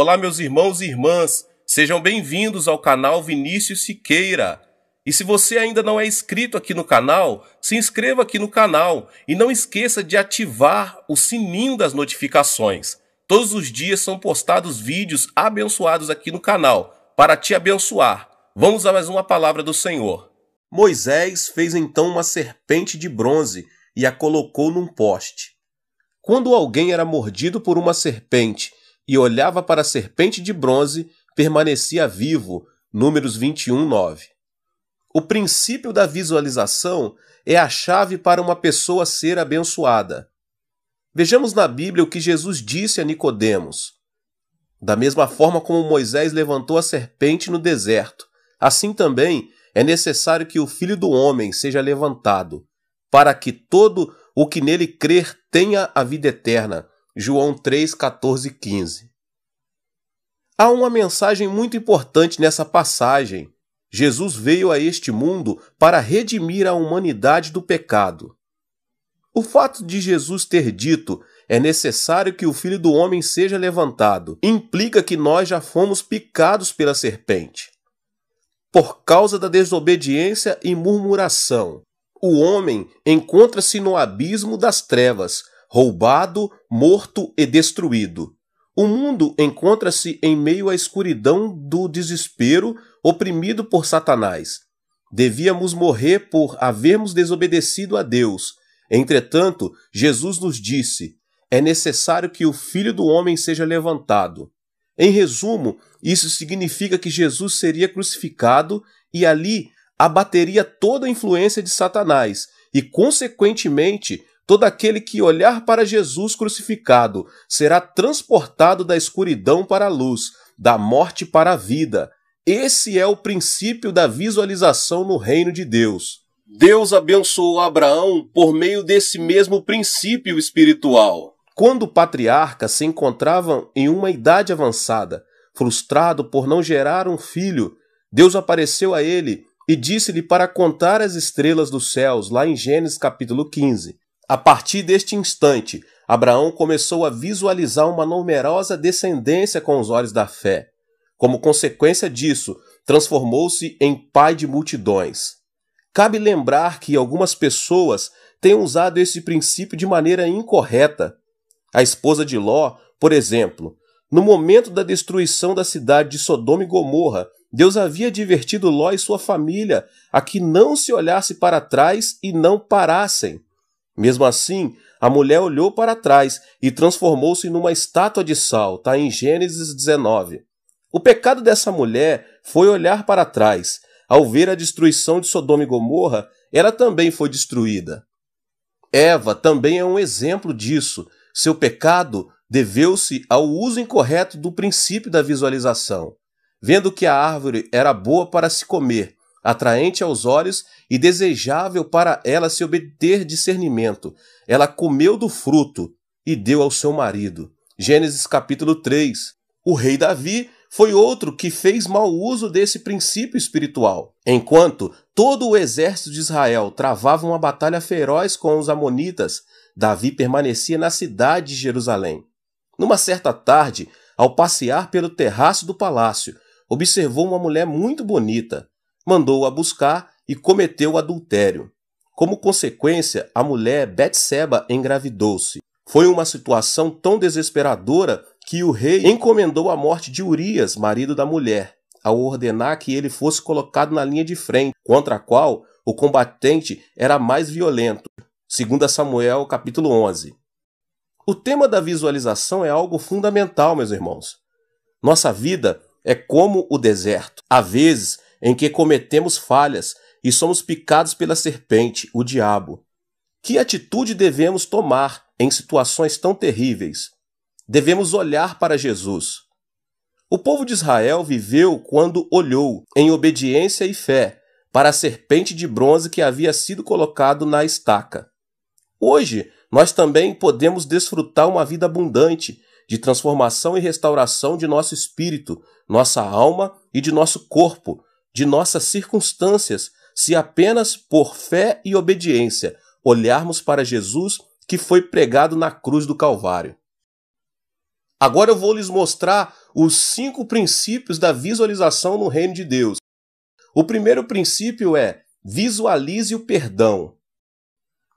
Olá, meus irmãos e irmãs, sejam bem-vindos ao canal Vinícius Siqueira. E se você ainda não é inscrito aqui no canal, se inscreva aqui no canal e não esqueça de ativar o sininho das notificações. Todos os dias são postados vídeos abençoados aqui no canal, para te abençoar. Vamos a mais uma palavra do Senhor. Moisés fez então uma serpente de bronze e a colocou num poste. Quando alguém era mordido por uma serpente e olhava para a serpente de bronze, permanecia vivo. Números 21:9. O princípio da visualização é a chave para uma pessoa ser abençoada. Vejamos na Bíblia o que Jesus disse a Nicodemos. Da mesma forma como Moisés levantou a serpente no deserto, assim também é necessário que o Filho do Homem seja levantado, para que todo o que nele crer tenha a vida eterna. João 3, 14 e 15. Há uma mensagem muito importante nessa passagem. Jesus veio a este mundo para redimir a humanidade do pecado. O fato de Jesus ter dito é necessário que o Filho do Homem seja levantado implica que nós já fomos picados pela serpente. Por causa da desobediência e murmuração, o homem encontra-se no abismo das trevas, roubado, morto e destruído. O mundo encontra-se em meio à escuridão do desespero, oprimido por Satanás. Devíamos morrer por havermos desobedecido a Deus. Entretanto, Jesus nos disse: é necessário que o Filho do Homem seja levantado. Em resumo, isso significa que Jesus seria crucificado e ali abateria toda a influência de Satanás e, consequentemente, todo aquele que olhar para Jesus crucificado será transportado da escuridão para a luz, da morte para a vida. Esse é o princípio da visualização no reino de Deus. Deus abençoou Abraão por meio desse mesmo princípio espiritual. Quando o patriarca se encontrava em uma idade avançada, frustrado por não gerar um filho, Deus apareceu a ele e disse-lhe para contar as estrelas dos céus, lá em Gênesis capítulo 15. A partir deste instante, Abraão começou a visualizar uma numerosa descendência com os olhos da fé. Como consequência disso, transformou-se em pai de multidões. Cabe lembrar que algumas pessoas têm usado esse princípio de maneira incorreta. A esposa de Ló, por exemplo, no momento da destruição da cidade de Sodoma e Gomorra, Deus havia advertido Ló e sua família a que não se olhasse para trás e não parassem. Mesmo assim, a mulher olhou para trás e transformou-se numa estátua de sal, está em Gênesis 19. O pecado dessa mulher foi olhar para trás. Ao ver a destruição de Sodoma e Gomorra, ela também foi destruída. Eva também é um exemplo disso. Seu pecado deveu-se ao uso incorreto do princípio da visualização. Vendo que a árvore era boa para se comer, atraente aos olhos e desejável para ela se obter discernimento, ela comeu do fruto e deu ao seu marido. Gênesis capítulo 3. O rei Davi foi outro que fez mau uso desse princípio espiritual. Enquanto todo o exército de Israel travava uma batalha feroz com os amonitas, Davi permanecia na cidade de Jerusalém. Numa certa tarde, ao passear pelo terraço do palácio, observou uma mulher muito bonita, mandou-a buscar e cometeu o adultério. Como consequência, a mulher Betseba engravidou-se. Foi uma situação tão desesperadora que o rei encomendou a morte de Urias, marido da mulher, ao ordenar que ele fosse colocado na linha de frente, contra a qual o combatente era mais violento. 2 Samuel, capítulo 11. O tema da visualização é algo fundamental, meus irmãos. Nossa vida é como o deserto. Há vezes em que cometemos falhas e somos picados pela serpente, o diabo. Que atitude devemos tomar em situações tão terríveis? Devemos olhar para Jesus. O povo de Israel viveu quando olhou, em obediência e fé, para a serpente de bronze que havia sido colocado na estaca. Hoje, nós também podemos desfrutar uma vida abundante de transformação e restauração de nosso espírito, nossa alma e de nosso corpo, de nossas circunstâncias, se apenas por fé e obediência olharmos para Jesus que foi pregado na cruz do Calvário. Agora eu vou lhes mostrar os 5 princípios da visualização no reino de Deus. O primeiro princípio é: visualize o perdão.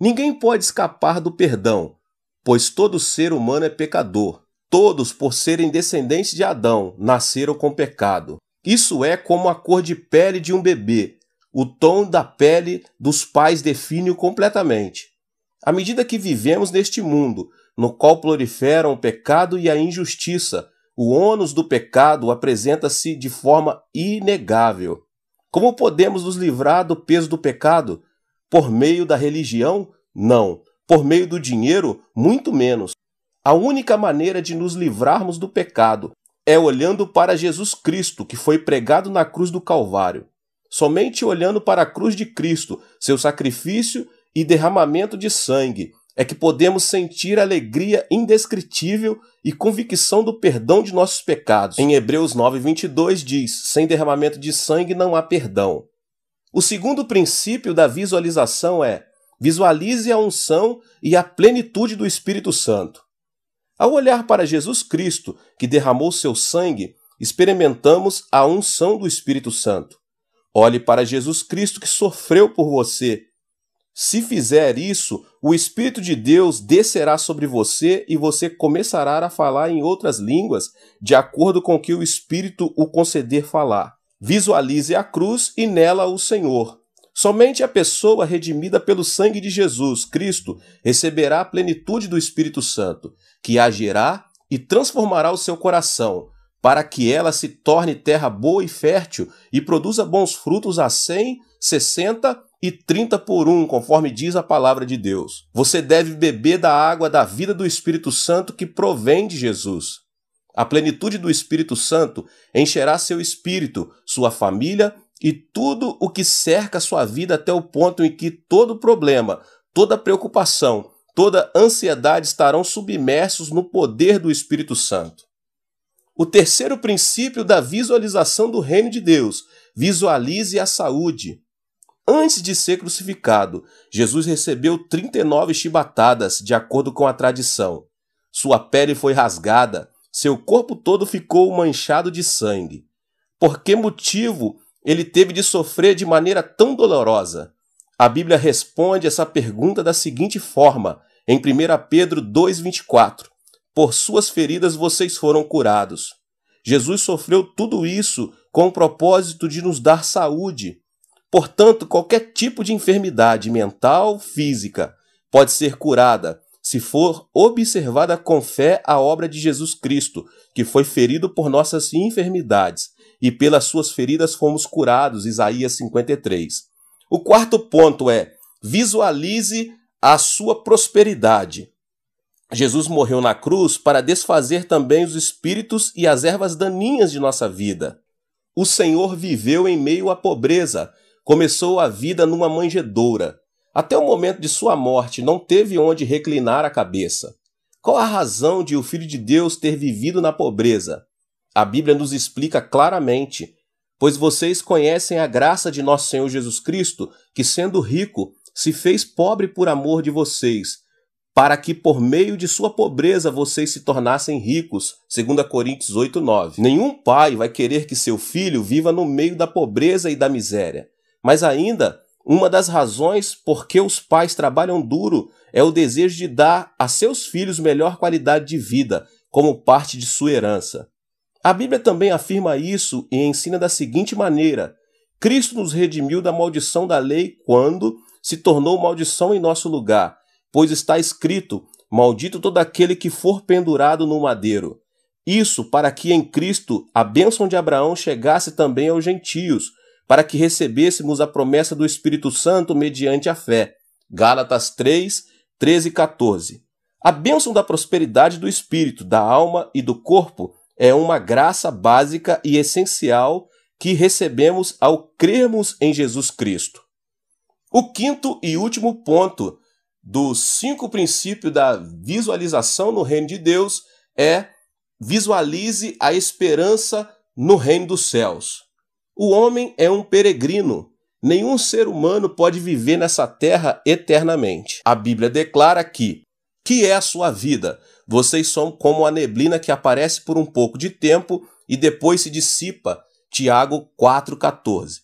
Ninguém pode escapar do perdão, pois todo ser humano é pecador. Todos, por serem descendentes de Adão, nasceram com pecado. Isso é como a cor de pele de um bebê. O tom da pele dos pais define-o completamente. À medida que vivemos neste mundo, no qual proliferam o pecado e a injustiça, o ônus do pecado apresenta-se de forma inegável. Como podemos nos livrar do peso do pecado? Por meio da religião? Não. Por meio do dinheiro? Muito menos. A única maneira de nos livrarmos do pecado é olhando para Jesus Cristo, que foi pregado na cruz do Calvário. Somente olhando para a cruz de Cristo, seu sacrifício e derramamento de sangue, é que podemos sentir alegria indescritível e convicção do perdão de nossos pecados. Em Hebreus 9:22 diz: sem derramamento de sangue não há perdão. O segundo princípio da visualização é: visualize a unção e a plenitude do Espírito Santo. Ao olhar para Jesus Cristo, que derramou seu sangue, experimentamos a unção do Espírito Santo. Olhe para Jesus Cristo que sofreu por você. Se fizer isso, o Espírito de Deus descerá sobre você e você começará a falar em outras línguas, de acordo com o que o Espírito o conceder falar. Visualize a cruz e nela o Senhor. Somente a pessoa redimida pelo sangue de Jesus Cristo receberá a plenitude do Espírito Santo, que agirá e transformará o seu coração, para que ela se torne terra boa e fértil e produza bons frutos a 100, 60 e 30 por 1, conforme diz a palavra de Deus. Você deve beber da água da vida do Espírito Santo que provém de Jesus. A plenitude do Espírito Santo encherá seu espírito, sua família e tudo o que cerca sua vida até o ponto em que todo problema, toda preocupação, toda ansiedade estarão submersos no poder do Espírito Santo. O terceiro princípio da visualização do reino de Deus: visualize a saúde. Antes de ser crucificado, Jesus recebeu 39 chibatadas, de acordo com a tradição. Sua pele foi rasgada, seu corpo todo ficou manchado de sangue. Por que motivo ele teve de sofrer de maneira tão dolorosa? A Bíblia responde essa pergunta da seguinte forma, em 1 Pedro 2,24. Por suas feridas vocês foram curados. Jesus sofreu tudo isso com o propósito de nos dar saúde. Portanto, qualquer tipo de enfermidade mental, física, pode ser curada se for observada com fé a obra de Jesus Cristo, que foi ferido por nossas enfermidades, e pelas suas feridas fomos curados, Isaías 53. O quarto ponto é: visualize a sua prosperidade. Jesus morreu na cruz para desfazer também os espíritos e as ervas daninhas de nossa vida. O Senhor viveu em meio à pobreza, começou a vida numa manjedoura. Até o momento de sua morte não teve onde reclinar a cabeça. Qual a razão de o Filho de Deus ter vivido na pobreza? A Bíblia nos explica claramente: pois vocês conhecem a graça de nosso Senhor Jesus Cristo, que sendo rico, se fez pobre por amor de vocês, para que por meio de sua pobreza vocês se tornassem ricos. 2 Coríntios 8:9. Nenhum pai vai querer que seu filho viva no meio da pobreza e da miséria. Mas ainda, uma das razões por que os pais trabalham duro é o desejo de dar a seus filhos melhor qualidade de vida, como parte de sua herança. A Bíblia também afirma isso e ensina da seguinte maneira: Cristo nos redimiu da maldição da lei quando se tornou maldição em nosso lugar, pois está escrito: maldito todo aquele que for pendurado no madeiro. Isso para que em Cristo a bênção de Abraão chegasse também aos gentios, para que recebêssemos a promessa do Espírito Santo mediante a fé. Gálatas 3, 13 e 14. A bênção da prosperidade do espírito, da alma e do corpo é uma graça básica e essencial que recebemos ao crermos em Jesus Cristo. O quinto e último ponto dos 5 princípios da visualização no reino de Deus é: visualize a esperança no reino dos céus. O homem é um peregrino. Nenhum ser humano pode viver nessa terra eternamente. A Bíblia declara que é a sua vida? Vocês são como a neblina que aparece por um pouco de tempo e depois se dissipa. Tiago 4,14.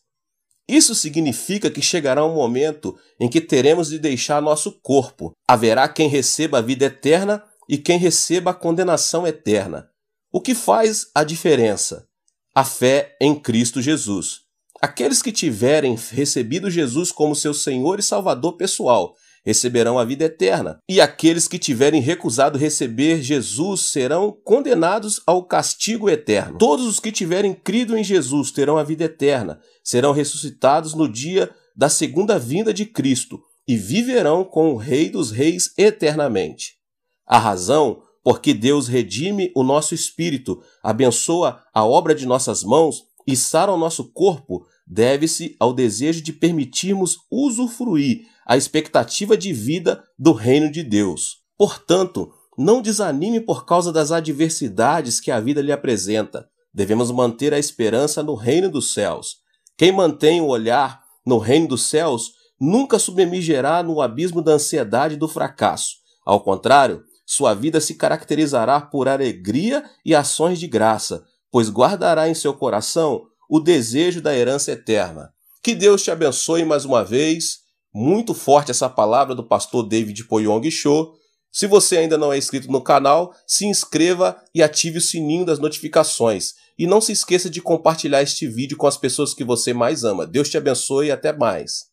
Isso significa que chegará um momento em que teremos de deixar nosso corpo. Haverá quem receba a vida eterna e quem receba a condenação eterna. O que faz a diferença? A fé em Cristo Jesus. Aqueles que tiverem recebido Jesus como seu Senhor e Salvador pessoal receberão a vida eterna, e aqueles que tiverem recusado receber Jesus serão condenados ao castigo eterno. Todos os que tiverem crido em Jesus terão a vida eterna, serão ressuscitados no dia da segunda vinda de Cristo e viverão com o Rei dos Reis eternamente. A razão porque Deus redime o nosso espírito, abençoa a obra de nossas mãos e sara o nosso corpo, deve-se ao desejo de permitirmos usufruir a expectativa de vida do reino de Deus. Portanto, não desanime por causa das adversidades que a vida lhe apresenta. Devemos manter a esperança no reino dos céus. Quem mantém o olhar no reino dos céus nunca submergirá no abismo da ansiedade e do fracasso. Ao contrário, sua vida se caracterizará por alegria e ações de graça, pois guardará em seu coração o desejo da herança eterna. Que Deus te abençoe mais uma vez. Muito forte essa palavra do pastor David Poyong Cho. Se você ainda não é inscrito no canal, se inscreva e ative o sininho das notificações. E não se esqueça de compartilhar este vídeo com as pessoas que você mais ama. Deus te abençoe e até mais.